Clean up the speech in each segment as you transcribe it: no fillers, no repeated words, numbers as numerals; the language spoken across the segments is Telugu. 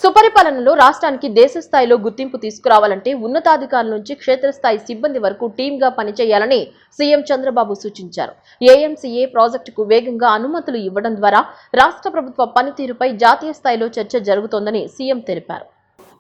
సుపరిపాలనలో రాష్ట్రానికి దేశ స్థాయిలో గుర్తింపు తీసుకురావాలంటే ఉన్నతాధికారుల నుంచి క్షేత్రస్థాయి సిబ్బంది వరకు టీంగా పనిచేయాలని సీఎం చంద్రబాబు సూచించారు. ఏఎంసీఏ ప్రాజెక్టుకు వేగంగా అనుమతులు ఇవ్వడం ద్వారా రాష్ట్ర ప్రభుత్వ పనితీరుపై జాతీయ స్థాయిలో చర్చ జరుగుతోందని సీఎం తెలిపారు.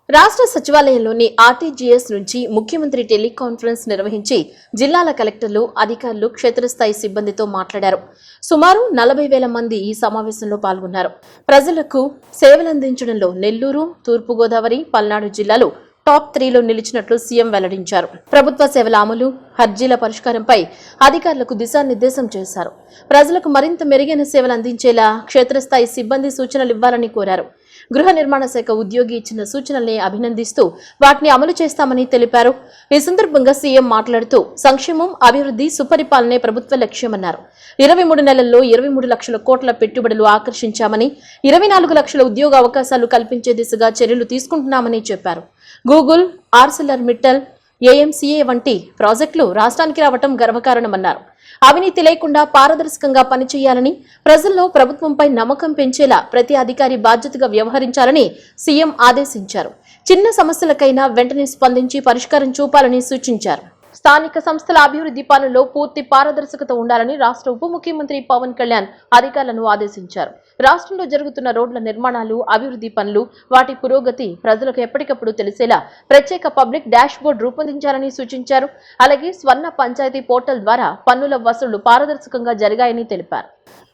రాష్ట్ర సచివాలయంలోని ఆర్టీజీఎస్ నుంచి ముఖ్యమంత్రి టెలికాన్ఫరెన్స్ నిర్వహించి జిల్లాల కలెక్టర్లు, అధికారులు, క్షేత్రస్థాయి సిబ్బందితో మాట్లాడారు. సుమారు 40,000 మంది ఈ సమావేశంలో పాల్గొన్నారు. ప్రజలకు సేవలందించడంలో నెల్లూరు, తూర్పుగోదావరి, పల్నాడు జిల్లాలు టాప్ 3లో నిలిచినట్లు సీఎం వెల్లడించారు. ప్రభుత్వ సేవల అమలు, అర్జీల పరిష్కారంపై అధికారులకు దిశానిర్దేశం చేశారు. ప్రజలకు మరింత మెరుగైన సేవలు అందించేలా క్షేత్రస్థాయి సిబ్బంది సూచనలు ఇవ్వాలని కోరారు. గృహ నిర్మాణ శాఖ ఉద్యోగి ఇచ్చిన సూచనల్ని అభినందిస్తూ వాటిని అమలు చేస్తామని తెలిపారు. ఈ సందర్భంగా సీఎం మాట్లాడుతూ సంక్షేమం, అభివృద్ధి, సుపరిపాలనే ప్రభుత్వ లక్ష్యమన్నారు. 23 నెలల్లో 23 లక్షల కోట్ల పెట్టుబడులు ఆకర్షించామని, 24 లక్షల ఉద్యోగ అవకాశాలు కల్పించే దిశగా చర్యలు తీసుకుంటున్నామని చెప్పారు. గూగుల్, ఆర్సిలర్ మిట్టల్, ఏఎంసీఏ వంటి ప్రాజెక్టులు రాష్ట్రానికి రావటం గర్వకారణమన్నారు. అవినీతి లేకుండా పారదర్శకంగా పనిచేయాలని, ప్రజల్లో ప్రభుత్వంపై నమ్మకం పెంచేలా ప్రతి అధికారి బాధ్యతగా వ్యవహరించాలని సీఎం ఆదేశించారు. చిన్న సమస్యలకైనా వెంటనే స్పందించి పరిష్కారం చూపాలని సూచించారు. స్థానిక సంస్థల అభివృద్ధి పనుల్లో పూర్తి పారదర్శకత ఉండాలని రాష్ట్ర ఉప ముఖ్యమంత్రి పవన్ కళ్యాణ్ అధికారులను ఆదేశించారు. రాష్ట్రంలో జరుగుతున్న రోడ్ల నిర్మాణాలు, అభివృద్ధి పనులు, వాటి పురోగతి ప్రజలకు ఎప్పటికప్పుడు తెలిసేలా ప్రత్యేక పబ్లిక్ డాష్ బోర్డు రూపొందించాలని సూచించారు. అలాగే స్వర్ణ పంచాయతీ పోర్టల్ ద్వారా పన్నుల వసూళ్లు పారదర్శకంగా జరిగాయని తెలిపారు.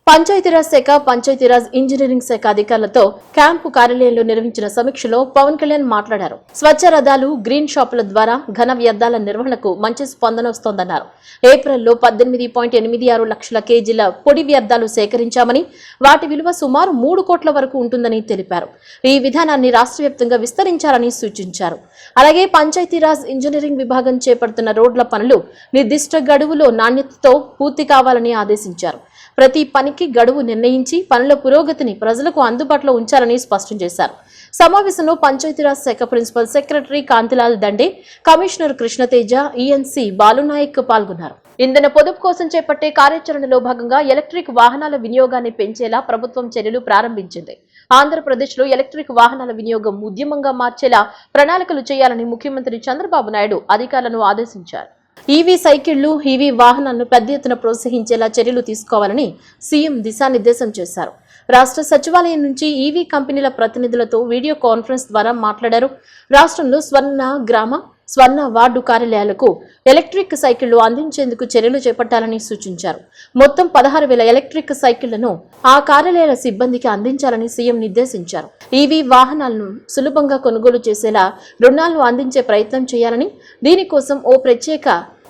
పంచాయతీరాజ్ శాఖ, పంచాయతీరాజ్ ఇంజనీరింగ్ శాఖ అధికారులతో క్యాంపు కార్యాలయంలో నిర్వహించిన సమీక్షలో పవన్ కళ్యాణ్ మాట్లాడారు. స్వచ్ఛ రథాలు, గ్రీన్ షాపుల ద్వారా ఘన వ్యర్థాల నిర్వహణకు మంచి స్పందన వస్తోందన్నారు. ఏప్రిల్లో 18.86 లక్షల కేజీల పొడి వ్యర్థాలు సేకరించామని, వాటి విలువ సుమారు 3 కోట్ల వరకు ఉంటుందని తెలిపారు. ఈ విధానాన్ని రాష్ట్ర వ్యాప్తంగా విస్తరించాలని సూచించారు. అలాగే పంచాయతీరాజ్ ఇంజనీరింగ్ విభాగం చేపడుతున్న రోడ్ల పనులు నిర్దిష్ట గడువులో నాణ్యతతో పూర్తి కావాలని ఆదేశించారు. ప్రతి పనికి గడువు నిర్ణయించి పనుల పురోగతిని ప్రజలకు అందుబాటులో ఉంచాలని స్పష్టం చేశారు. సమావేశంలో పంచాయతీరాజ్ శాఖ principal secretary Kantilal Dande, commissioner Krishna Teja, ENC Balu Nayak పాల్గొన్నారు. ఇంధన పొదుపు కోసం చేపట్టే కార్యాచరణలో భాగంగా ఎలక్ట్రిక్ వాహనాల వినియోగాన్ని పెంచేలా ప్రభుత్వం చర్యలు ప్రారంభించింది. ఆంధ్రప్రదేశ్లో ఎలక్ట్రిక్ వాహనాల వినియోగం ఉద్యమంగా మార్చేలా ప్రణాళికలు చేయాలని ముఖ్యమంత్రి చంద్రబాబు నాయుడు అధికారులను ఆదేశించారు. ఈవీ సైకిళ్లు, ఈవీ వాహనాలను పెద్ద ఎత్తున ప్రోత్సహించేలా చర్యలు తీసుకోవాలని సీఎం దిశానిర్దేశం చేశారు. రాష్ట్ర సచివాలయం నుంచి ఈవీ కంపెనీల ప్రతినిధులతో వీడియో కాన్ఫరెన్స్ ద్వారా మాట్లాడారు. రాష్ట్రంలో స్వర్ణ గ్రామ, స్వర్ణ వార్డు కార్యాలయాలకు ఎలక్ట్రిక్ సైకిళ్లు అందించేందుకు చర్యలు చేపట్టాలని సూచించారు. మొత్తం 16,000 ఎలక్ట్రిక్ సైకిళ్లను ఆ కార్యాలయాల సిబ్బందికి అందించాలని సీఎం నిర్దేశించారు. ఈవీ వాహనాలను సులభంగా కొనుగోలు చేసేలా రుణాలను అందించే ప్రయత్నం చేయాలని, దీనికోసం ఓ ప్రత్యేక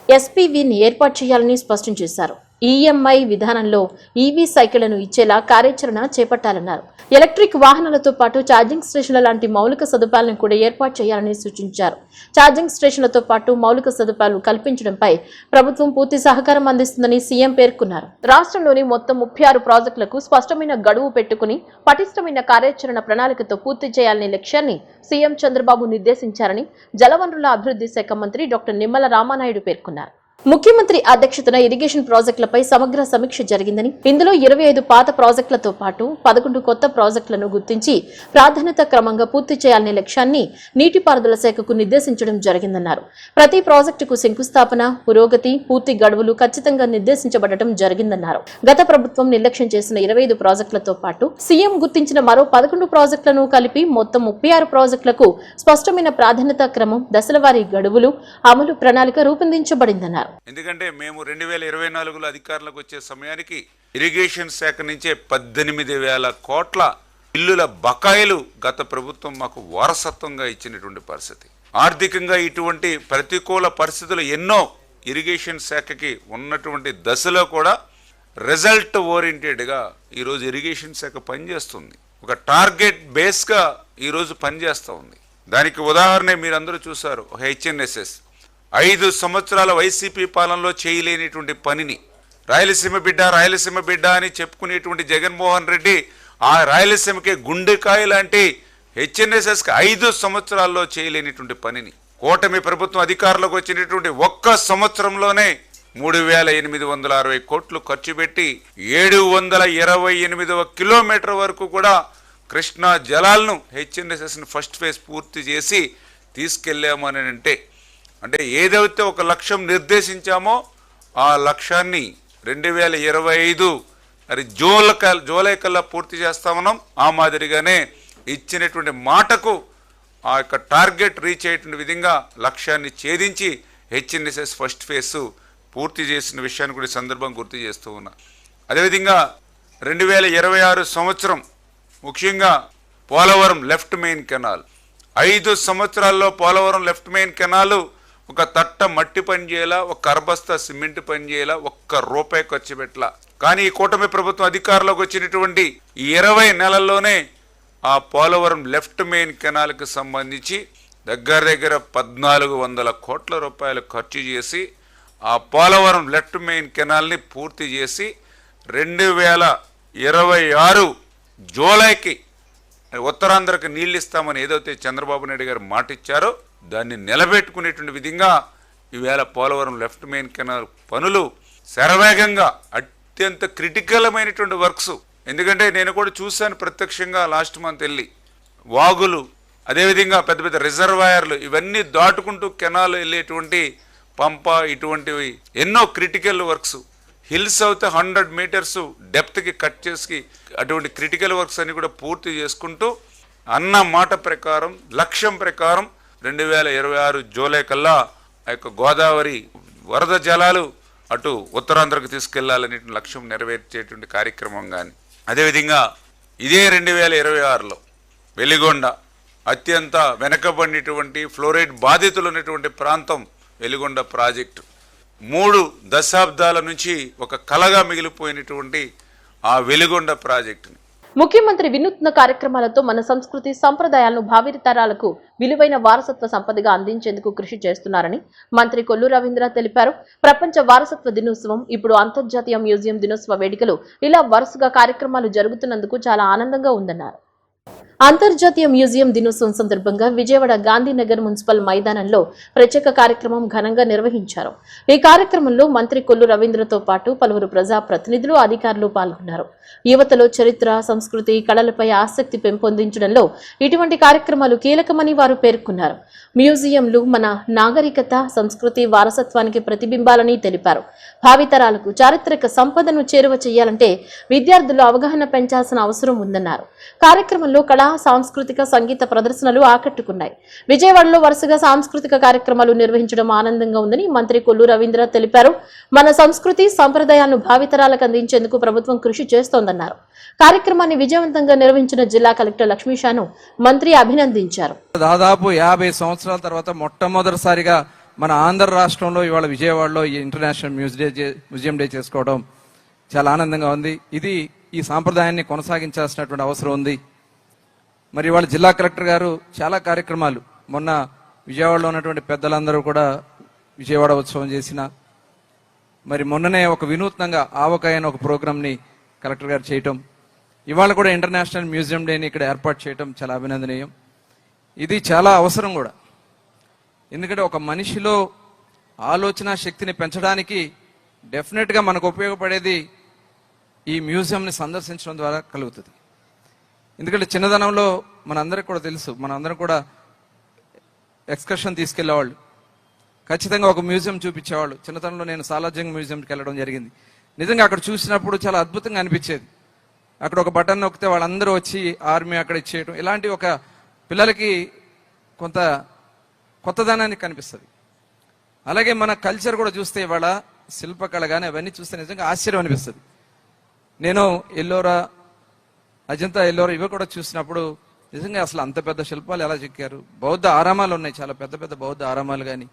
ఎస్పీవీని ఏర్పాటు చేయాలని స్పష్టం చేశారు. ఈఎంఐ విధానంలో ఈవీ సైకిళ్లను ఇచ్చేలా కార్యాచరణ చేపట్టాలన్నారు. ఎలక్ట్రిక్ వాహనాలతో పాటు ఛార్జింగ్ స్టేషన్ల లాంటి మౌలిక సదుపాయాలను కూడా ఏర్పాటు చేయాలని సూచించారు. ఛార్జింగ్ స్టేషన్లతో పాటు మౌలిక సదుపాయాలు కల్పించడంపై ప్రభుత్వం పూర్తి సహకారం అందిస్తుందని సీఎం పేర్కొన్నారు. రాష్ట్రంలోని మొత్తం 36 ప్రాజెక్టులకు స్పష్టమైన గడువు పెట్టుకుని పటిష్టమైన కార్యాచరణ ప్రణాళికతో పూర్తి చేయాలనే లక్ష్యాన్ని సీఎం చంద్రబాబు నిర్దేశించారని జలవనరుల అభివృద్ధి శాఖ మంత్రి డాక్టర్ నిమ్మల రామానాయుడు పేర్కొన్నారు. ముఖ్యమంత్రి అధ్యక్షతన ఇరిగేషన్ ప్రాజెక్టులపై సమగ్ర సమీక్ష జరిగిందని, ఇందులో 25 పాత ప్రాజెక్టులతో పాటు 11 కొత్త ప్రాజెక్టులను గుర్తించి ప్రాధాన్యత క్రమంగా పూర్తి చేయాలనే లక్ష్యాన్ని నీటిపారుదల శాఖకు నిర్దేశించడం జరిగిందన్నారు. ప్రతి ప్రాజెక్టుకు శంకుస్థాపన, పురోగతి, పూర్తి గడువులు ఖచ్చితంగా నిర్దేశించబడటం జరిగిందన్నారు. గత ప్రభుత్వం నిర్లక్ష్యం చేసిన 25 ప్రాజెక్టులతో పాటు సీఎం గుర్తించిన మరో 11 ప్రాజెక్టులను కలిపి మొత్తం 36 ప్రాజెక్టులకు స్పష్టమైన ప్రాధాన్యత క్రమం, దశలవారీ గడువులు, అమలు ప్రణాళిక రూపొందించబడిందన్నారు. ఎందుకంటే మేము 2024లో అధికారులకు వచ్చే సమయానికి ఇరిగేషన్ శాఖ నుంచే 18,000 కోట్ల బిల్లుల బకాయిలు గత ప్రభుత్వం మాకు వారసత్వంగా ఇచ్చినటువంటి పరిస్థితి. ఆర్థికంగా ఇటువంటి ప్రతికూల పరిస్థితులు ఎన్నో ఇరిగేషన్ శాఖకి ఉన్నటువంటి దశలో కూడా రిజల్ట్ ఓరియంటెడ్గా ఈరోజు ఇరిగేషన్ శాఖ పనిచేస్తుంది. ఒక టార్గెట్ బేస్గా ఈరోజు పనిచేస్తూ ఉంది. దానికి ఉదాహరణ మీరందరూ చూశారు. హెచ్ఎన్ఎస్ఎస్ 5 సంవత్సరాల వైసీపీ పాలనలో చేయలేనిటువంటి పనిని రాయలసీమ బిడ్డ అని చెప్పుకునేటువంటి జగన్మోహన్ రెడ్డి ఆ రాయలసీమకే గుండెకాయ లాంటి హెచ్ఎన్ఎస్ఎస్కి 5 సంవత్సరాల్లో చేయలేనిటువంటి పనిని కూటమి ప్రభుత్వం అధికారంలోకి వచ్చినటువంటి ఒక్క సంవత్సరంలోనే 3,860 కోట్లు ఖర్చు పెట్టి 728వ కిలోమీటర్ వరకు కూడా కృష్ణా జలాలను హెచ్ఎన్ఎస్ఎస్ని ఫస్ట్ ఫేజ్ పూర్తి చేసి తీసుకెళ్ళామని అంటే ఏదైతే ఒక లక్ష్యం నిర్దేశించామో ఆ లక్ష్యాన్ని 2025 అది జూలై కల్లా పూర్తి చేస్తామన్నాం. ఆ మాదిరిగానే ఇచ్చినటువంటి మాటకు ఆ యొక్క టార్గెట్ రీచ్ అయ్యేటువంటి విధంగా లక్ష్యాన్ని ఛేదించి హెచ్ఎన్ఎస్ఎస్ ఫస్ట్ ఫేజ్ పూర్తి చేసిన విషయాన్ని కూడా ఈ సందర్భం గుర్తు చేస్తూ ఉన్నా. అదేవిధంగా 2026 సంవత్సరం ముఖ్యంగా పోలవరం లెఫ్ట్ మెయిన్ కెనాల్ 5 సంవత్సరాల్లో పోలవరం లెఫ్ట్ మెయిన్ కెనాల్ ఒక తట్ట మట్టి పని చేయాలా, ఒక అరబస్తా సిమెంట్ పని చేయాలా, ₹1 ఖర్చు పెట్టాల. కానీ ఈ కూటమి ప్రభుత్వం అధికారంలోకి వచ్చినటువంటి 20 నెలల్లోనే ఆ పోలవరం లెఫ్ట్ మెయిన్ కెనాల్కి సంబంధించి దగ్గర 1,400 కోట్ల రూపాయలు ఖర్చు చేసి ఆ పోలవరం లెఫ్ట్ మెయిన్ కెనాల్ని పూర్తి చేసి 2026 జూలైకి ఉత్తరాంధ్రకి నీళ్ళు ఇస్తామని ఏదైతే చంద్రబాబు నాయుడు గారు మాట ఇచ్చారో దాన్ని నిలబెట్టుకునేటువంటి విధంగా ఈవేళ పోలవరం లెఫ్ట్ మెయిన్ కెనాల్ పనులు శరవేగంగా అత్యంత క్రిటికలమైనటువంటి వర్క్స్. ఎందుకంటే నేను కూడా చూశాను ప్రత్యక్షంగా లాస్ట్ మంత్ వెళ్ళి వాగులు, అదేవిధంగా పెద్ద పెద్ద రిజర్వాయర్లు ఇవన్నీ దాటుకుంటూ కెనాల్ వెళ్ళేటువంటి పంప ఇటువంటివి ఎన్నో క్రిటికల్ వర్క్స్. హిల్స్ అయితే 100 మీటర్స్ డెప్త్కి కట్ చేసి అటువంటి క్రిటికల్ వర్క్స్ అన్ని కూడా పూర్తి చేసుకుంటూ అన్న మాట ప్రకారం లక్ష్యం ప్రకారం 2026 జూలై కల్లా ఆ యొక్క గోదావరి వరద జలాలు అటు ఉత్తరాంధ్రకు తీసుకెళ్లాలనే లక్ష్యం నెరవేర్చేటువంటి కార్యక్రమం. కానీ అదేవిధంగా ఇదే 2026లో వెలిగొండ అత్యంత వెనకబడినటువంటి ఫ్లోరైడ్ బాధితులు ఉన్నటువంటి ప్రాంతం వెలిగొండ ప్రాజెక్టు 3 దశాబ్దాల నుంచి ఒక కలగా మిగిలిపోయినటువంటి ఆ వెలిగొండ ప్రాజెక్టుని ముఖ్యమంత్రి వినూత్న కార్యక్రమాలతో మన సంస్కృతి సంప్రదాయాలను భావితరాలకు విలువైన వారసత్వ సంపదగా అందించేందుకు కృషి చేస్తున్నారని మంత్రి కొల్లు రవీంద్ర తెలిపారు. ప్రపంచ వారసత్వ దినోత్సవం, ఇప్పుడు అంతర్జాతీయ మ్యూజియం దినోత్సవ వేడుకలు ఇలా వరుసగా కార్యక్రమాలు జరుగుతున్నందుకు చాలా ఆనందంగా ఉందన్నారు. అంతర్జాతీయ మ్యూజియం దినోత్సవం సందర్భంగా విజయవాడ గాంధీనగర్ మున్సిపల్ మైదానంలో ప్రత్యేక కార్యక్రమం ఘనంగా నిర్వహించారు. ఈ కార్యక్రమంలో మంత్రి కొల్లు రవీంద్రతో పాటు పలువురు ప్రజా ప్రతినిధులు, అధికారులు పాల్గొన్నారు. యువతలో చరిత్ర, సంస్కృతి, కళలపై ఆసక్తి పెంపొందించడంలో ఇటువంటి కార్యక్రమాలు కీలకమని వారు పేర్కొన్నారు. మ్యూజియంలు మన నాగరికత, సంస్కృతి, వారసత్వానికి ప్రతిబింబాలని తెలిపారు. భావితరాలకు చారిత్రక సంపదను చేరువ చేయాలంటే విద్యార్థులు అవగాహన పెంచాల్సిన అవసరం ఉందన్నారు. కార్యక్రమంలో కళా, సాంస్కృతిక, సంగీత ప్రదర్శనలు ఆకట్టుకున్నాయి. విజయవాడలో వరుసగా సాంస్కృతిక కార్యక్రమాలు నిర్వహించడం ఆనందంగా ఉందని మంత్రి కొల్లు రవీంద్ర తెలిపారు. మన సంస్కృతి సంప్రదాయాలను భావితరాలకు అందించేందుకు ప్రభుత్వం కృషి చేస్తోందన్నారు. కార్యక్రమాన్ని విజయవంతంగా నిర్వహించిన జిల్లా కలెక్టర్ లక్ష్మీషాను మంత్రి అభినందించారు. దాదాపు 50 సంవత్సరాల తర్వాత మొట్టమొదటిసారిగా మన ఆంధ్ర రాష్ట్రంలో ఇవాళ విజయవాడలో ఈ ఇంటర్నేషనల్ మ్యూజియం డే చేసుకోవడం చాలా ఆనందంగా ఉంది. ఇది ఈ సాంప్రదాయాన్ని కొనసాగించాల్సినటువంటి అవసరం ఉంది. మరి ఇవాళ జిల్లా కలెక్టర్ గారు చాలా కార్యక్రమాలు, మొన్న విజయవాడలో ఉన్నటువంటి పెద్దలందరూ కూడా విజయవాడ ఉత్సవం చేసిన, మరి మొన్ననే ఒక వినూత్నంగా ఆవకాయ అనే ఒక ప్రోగ్రామ్ని కలెక్టర్ గారు చేయటం, ఇవాళ కూడా ఇంటర్నేషనల్ మ్యూజియం డేని ఇక్కడ ఏర్పాటు చేయటం చాలా అభినందనీయం. ఇది చాలా అవసరం కూడా. ఎందుకంటే ఒక మనిషిలో ఆలోచన శక్తిని పెంచడానికి డెఫినెట్గా మనకు ఉపయోగపడేది ఈ మ్యూజియంని సందర్శించడం ద్వారా కలుగుతుంది. ఎందుకంటే చిన్నదనంలో మనందరికి కూడా తెలుసు, మనందరం కూడా ఎక్స్కర్షన్ తీసుకెళ్లేవాళ్ళు, ఖచ్చితంగా ఒక మ్యూజియం చూపించేవాళ్ళు. చిన్నతనంలో నేను సాలార్జంగ్ మ్యూజియంకి వెళ్ళడం జరిగింది. నిజంగా అక్కడ చూసినప్పుడు చాలా అద్భుతంగా అనిపించేది. అక్కడ ఒక బటన్ నొక్కితే వాళ్ళందరూ వచ్చి ఆర్మీ అక్కడ ఇచ్చేయడం, ఇలాంటి ఒక పిల్లలకి కొంత కొత్తదనాన్ని కనిపిస్తుంది. అలాగే మన కల్చర్ కూడా చూస్తే ఇవాళ శిల్పకళ కానీ అవన్నీ చూస్తే నిజంగా ఆశ్చర్యం అనిపిస్తుంది. నేను ఎల్లోరా, అజంతా ఎల్లోరా ఇవి కూడా చూసినప్పుడు నిజంగా అసలు అంత పెద్ద శిల్పాలు ఎలా చెక్కారు. బౌద్ధ ఆరామాలు ఉన్నాయి, చాలా పెద్ద పెద్ద బౌద్ధ ఆరామాలు కానీ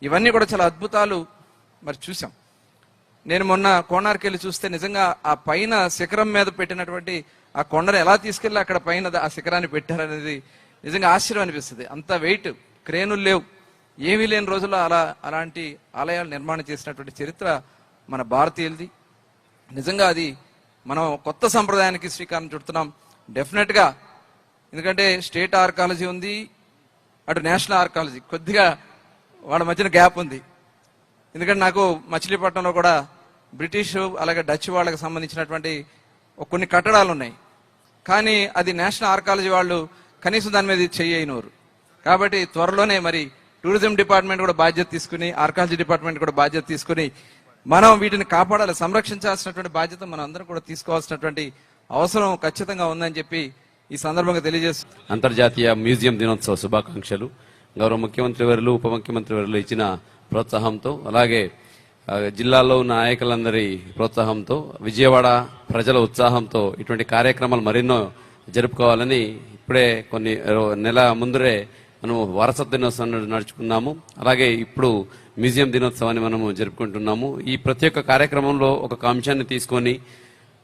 ఇవన్నీ కూడా చాలా అద్భుతాలు మరి చూసాం. నేను మొన్న కోణార్కి వెళ్ళి చూస్తే నిజంగా ఆ పైన శిఖరం మీద పెట్టినటువంటి ఆ కొండను ఎలా తీసుకెళ్ళి అక్కడ పైన ఆ శిఖరాన్ని పెట్టారనేది నిజంగా ఆశ్చర్యం అనిపిస్తుంది. అంత వెయిట్, క్రేనులు లేవు, ఏమీ లేని రోజుల్లో అలాంటి ఆలయాలు నిర్మాణం చేసినటువంటి చరిత్ర మన భారతీయులది. నిజంగా అది మనం కొత్త సంప్రదాయానికి శ్రీకారం చుడుతున్నాం డెఫినెట్గా. ఎందుకంటే స్టేట్ ఆర్కాలజీ ఉంది, అటు నేషనల్ ఆర్కాలజీ, కొద్దిగా వాళ్ళ మధ్యన గ్యాప్ ఉంది. ఎందుకంటే నాకు మచిలీపట్నంలో కూడా బ్రిటిష్ అలాగే డచ్ వాళ్ళకి సంబంధించినటువంటి కొన్ని కట్టడాలు ఉన్నాయి. కానీ అది నేషనల్ ఆర్కాలజీ వాళ్ళు కనీసం దాని మీద చెయ్యనోరు. కాబట్టి త్వరలోనే మరి టూరిజం డిపార్ట్మెంట్ కూడా బాధ్యత తీసుకుని, ఆర్కాలజీ డిపార్ట్మెంట్ కూడా బాధ్యత తీసుకుని మనం వీటిని కాపాడాలి, సంరక్షించాల్సినటువంటి బాధ్యత మనం అందరం కూడా తీసుకోవాల్సినటువంటి అవసరం ఖచ్చితంగా ఉందని చెప్పి ఈ సందర్భంగా తెలియజేస్తుంది. అంతర్జాతీయ మ్యూజియం దినోత్సవ శుభాకాంక్షలు. గౌరవ ముఖ్యమంత్రి వర్యులు, ఉప ముఖ్యమంత్రి వర్యులు ఇచ్చిన ప్రోత్సాహంతో, అలాగే జిల్లాలో ఉన్న నాయకులందరి ప్రోత్సాహంతో, విజయవాడ ప్రజల ఉత్సాహంతో ఇటువంటి కార్యక్రమాలు మరెన్నో జరుపుకోవాలని ఇప్పుడే కొన్ని నెల ముందరే మనము వారసత్వ దినోత్సవాన్ని నడుచుకున్నాము. అలాగే ఇప్పుడు మ్యూజియం దినోత్సవాన్ని మనము జరుపుకుంటున్నాము. ఈ ప్రతి ఒక్క కార్యక్రమంలో ఒక అంశాన్ని తీసుకొని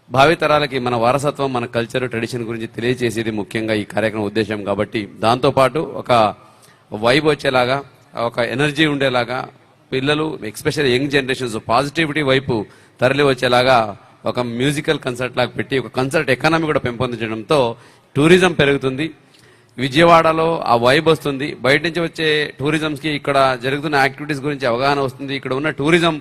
భావితరాలకి మన వారసత్వం, మన కల్చర్, ట్రెడిషన్ గురించి తెలియజేసేది ముఖ్యంగా ఈ కార్యక్రమం ఉద్దేశం. కాబట్టి దాంతోపాటు ఒక వైబ్ వచ్చేలాగా, ఒక ఎనర్జీ ఉండేలాగా, పిల్లలు ఎస్పెషల్లీ యంగ్ జనరేషన్స్ పాజిటివిటీ వైపు తరలి వచ్చేలాగా ఒక మ్యూజికల్ కన్సర్ట్ లాగా పెట్టి ఒక కన్సర్ట్ ఎకానమీ కూడా పెంపొందించడంతో టూరిజం పెరుగుతుంది. విజయవాడలో ఆ వైబ్ వస్తుంది. బయట నుంచి వచ్చే టూరిజంస్ కి ఇక్కడ జరుగుతున్న యాక్టివిటీస్ గురించి అవగాహన వస్తుంది. ఇక్కడ ఉన్న టూరిజం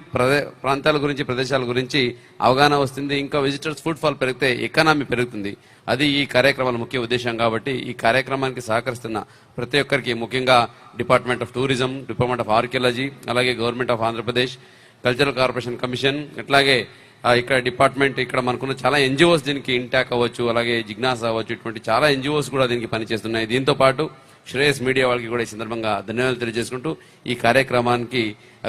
ప్రాంతాల గురించి, ప్రదేశాల గురించి అవగాహన వస్తుంది. ఇంకా విజిటర్స్ ఫుడ్ ఫాల్ పెరిగితే ఎకానమీ పెరుగుతుంది. అది ఈ కార్యక్రమాల ముఖ్య ఉద్దేశం. కాబట్టి ఈ కార్యక్రమానికి సహకరిస్తున్న ప్రతి ఒక్కరికి, ముఖ్యంగా department of tourism, department of archaeology, అలాగే government of Andhra Pradesh, cultural corporation commission, అట్లాగే ఇక్కడ డిపార్ట్మెంట్, ఇక్కడ మనకున్న చాలా ఎన్జిఓస్ దీనికి ఇంటాక్ అవ్వచ్చు, అలాగే జిజ్ఞాస అవ్వచ్చు, ఇటువంటి చాలా ఎన్జిఓస్ కూడా దీనికి పనిచేస్తున్నాయి. దీంతో పాటు శ్రేయస్ మీడియా వాళ్ళకి కూడా ఈ సందర్భంగా ధన్యవాదాలు తెలియజేసుకుంటూ ఈ కార్యక్రమానికి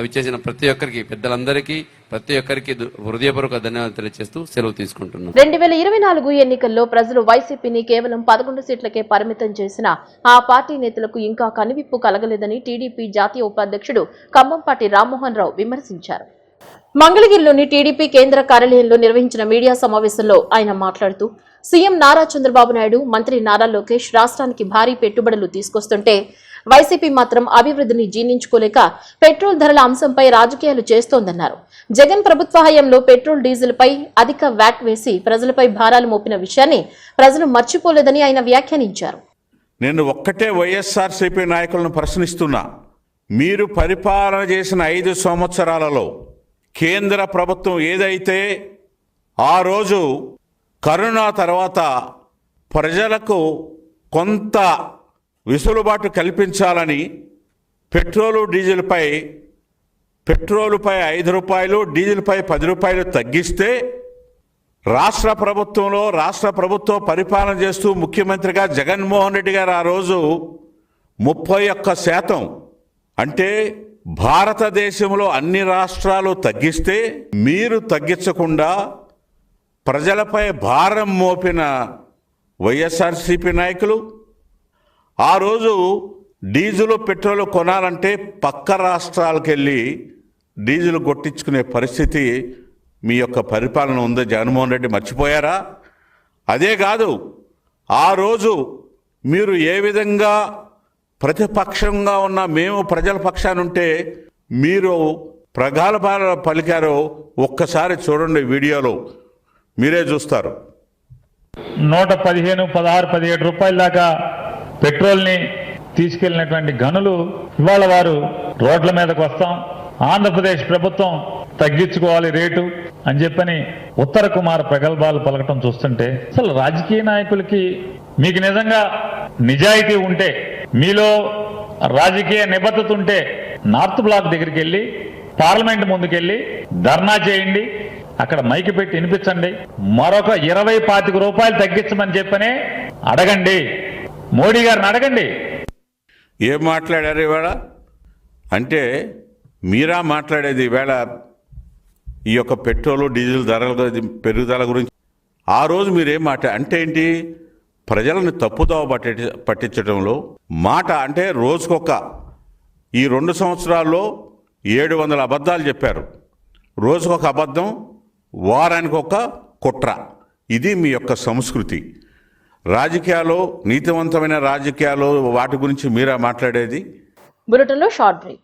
విచ్చేసిన ప్రతి ఒక్కరికి, పెద్దలందరికీ, ప్రతి ఒక్కరికి హృదయపూర్వక ధన్యవాదాలు తెలియజేస్తూ సెలవు తీసుకుంటున్నాను. 2024 ఎన్నికల్లో ప్రజలు వైసీపీని కేవలం 11 సీట్లకే పరిమితం చేసిన ఆ పార్టీ నేతలకు ఇంకా కనువిప్పు కలగలేదని టీడీపీ జాతీయ ఉపాధ్యక్షుడు కంభంపాటి రామ్మోహన్ రావు విమర్శించారు. మంగళగిరిలోని టీడీపీ కేంద్ర కార్యాలయంలో నిర్వహించిన మీడియా సమావేశంలో ఆయన మాట్లాడుతూ, సీఎం నారా చంద్రబాబు నాయుడు, మంత్రి నారా లోకేష్ రాష్ట్రానికి భారీ పెట్టుబడులు తీసుకొస్తుంటే వైసీపీ మాత్రం అభివృద్ధిని జీర్ణించుకోలేక పెట్రోల్ ధరల అంశంపై రాజకీయాలు చేస్తోందన్నారు. జగన్ ప్రభుత్వ హయాంలో పెట్రోల్, డీజిల్ పై అధిక వ్యాట్ వేసి ప్రజలపై భారాలు మోపిన విషయాన్ని ప్రజలు మర్చిపోలేదని ఆయన వ్యాఖ్యానించారు. నేను ఒక్కటే వైఎస్ఆర్సీపీ నాయకులను ప్రశ్నిస్తున్నా. మీరు పరిపాలన చేసిన 5 సంవత్సరాలలో కేంద్ర ప్రభుత్వం ఏదైతే ఆ రోజు కరోనా తర్వాత ప్రజలకు కొంత వెసులుబాటు కల్పించాలని పెట్రోలుపై 5 రూపాయలు, డీజిల్పై 10 రూపాయలు తగ్గిస్తే రాష్ట్ర ప్రభుత్వ పరిపాలన చేస్తూ ముఖ్యమంత్రిగా జగన్మోహన్ రెడ్డి గారు ఆ రోజు 31%, అంటే భారతదేశంలో అన్ని రాష్ట్రాలు తగ్గిస్తే మీరు తగ్గించకుండా ప్రజలపై భారం మోపిన వైఎస్ఆర్సీపీ నాయకులు ఆ రోజు డీజిల్, పెట్రోల్ కొనాలంటే పక్క రాష్ట్రాలకు వెళ్ళి డీజిల్ కొట్టించుకునే పరిస్థితి మీ యొక్క పరిపాలన ఉంది. జగన్మోహన్ రెడ్డి మర్చిపోయారా? అదే కాదు, ఆ రోజు మీరు ఏ విధంగా ప్రతిపక్షంగా ఉన్న మేము ప్రజల పక్షానుంటే మీరు ప్రగల్భాలు పలికారో ఒక్కసారి చూడండి, వీడియోలో మీరే చూస్తారు. 115, 16, 17 రూపాయల దాకా పెట్రోల్ని తీసుకెళ్లినటువంటి గనులు ఇవాళ వారు రోడ్ల మీదకు వస్తాం, ఆంధ్రప్రదేశ్ ప్రభుత్వం తగ్గించుకోవాలి రేటు అని చెప్పని ఉత్తర కుమార్ ప్రగల్భాలు పలకటం చూస్తుంటే, అసలు రాజకీయ నాయకులకి మీకు నిజంగా నిజాయితీ ఉంటే, మీలో రాజకీయ నిబద్ధత ఉంటే నార్త్ బ్లాక్ దగ్గరికి వెళ్ళి, పార్లమెంట్ ముందుకెళ్ళి ధర్నా చేయండి, అక్కడ మైకి పెట్టి వినిపించండి, మరొక 20-25 రూపాయలు తగ్గించమని చెప్పనే అడగండి, మోడీ గారిని అడగండి. ఏం మాట్లాడారు ఇవాళ? అంటే మీరా మాట్లాడేది ఈవేళ ఈ యొక్క పెట్రోలు, డీజిల్ ధరల పెరుగుదల గురించి? ఆ రోజు మీరేం అంటే ఏంటి? ప్రజలను తప్పుదోవ పట్టించడంలో మాట. అంటే రోజుకొక, ఈ 2 సంవత్సరాల్లో 700 అబద్ధాలు చెప్పారు. రోజుకొక అబద్ధం, వారానికి ఒక కుట్ర. ఇది మీ యొక్క సంస్కృతి. రాజకీయాలు, నీతివంతమైన రాజకీయాలు, వాటి గురించి మీరా మాట్లాడేది? బులెటిన్లో షార్ట్ బ్రేక్.